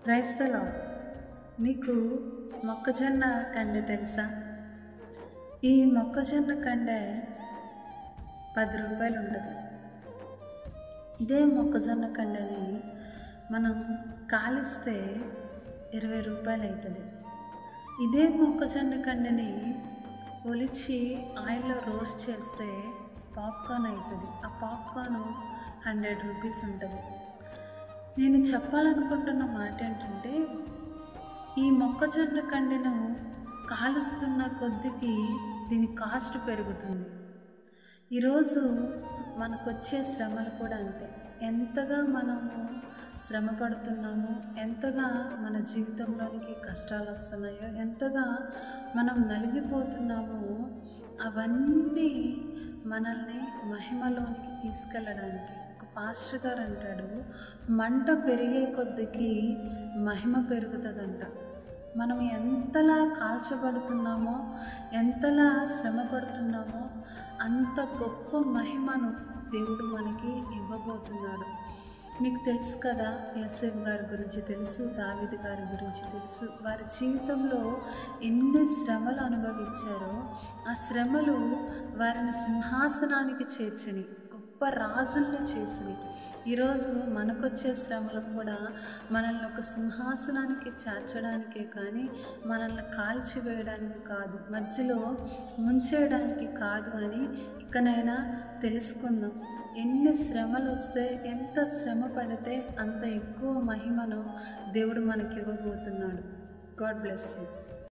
Praise the lord. మీకు మొక్కజొన్న కండె తెలుసా? ఈ మొక్కజొన్న కండె 10 రూపాయలు ఉంటుంది. ఇదే మొక్కజొన్న కండెని మనం కాలిస్తే 20 రూపాయలు అవుతుంది. ఇదే మొక్కజొన్న కండెని ఒలిచి ఆయిల్లో రోస్ట్ చేస్తే పాప్కార్న్ అవుతుంది. ఆ పాప్కార్న్ 100 రూపీస్ ఉంటుంది. నేను చెప్పాలనుకుంటున్న మాట ఏంటంటే, ఈ మొక్కజొన్న కండెను కాలుస్తున్న కొద్దికి దీని కాస్ట్ పెరుగుతుంది. ఈరోజు మనకొచ్చే శ్రమలు కూడా అంతే. ఎంతగా మనము శ్రమ పడుతున్నామో, ఎంతగా మన జీవితంలోనికి కష్టాలు వస్తున్నాయో, ఎంతగా మనం నలిగిపోతున్నామో, అవన్నీ మనల్ని మహిమలోనికి తీసుకెళ్ళడానికి. ఒక పాస్టర్ గారు అంటాడు, మంట పెరిగే కొద్దికి మహిమ పెరుగుతుందంట. మనం ఎంతలా కాల్చబడుతున్నామో, ఎంతలా శ్రమ పడుతున్నామో, అంత గొప్ప మహిమను దేవుడు మనకి ఇవ్వబోతున్నాడు. మీకు తెలుసు కదా, యోసేపు గారి గురించి తెలుసు, దావీదు గారి గురించి తెలుసు. వారి జీవితంలో ఎన్ని శ్రమలు అనుభవించారో, ఆ శ్రమలు వారిని సింహాసనానికి చేర్చిని, గొప్ప రాజుల్ని చేసిని. ఈరోజు మనకొచ్చే శ్రమలు కూడా మనల్ని ఒక సింహాసనానికి చేర్చడానికే కానీ మనల్ని కాల్చివేయడానికి కాదు, మధ్యలో ముంచేయడానికి కాదు అని ఇకనైనా తెలుసుకుందాం. ఎన్ని శ్రమలు వస్తే, ఎంత శ్రమ పడితే అంత ఎక్కువ మహిమను దేవుడు మనకి ఇవ్వబోతున్నాడు. God bless you.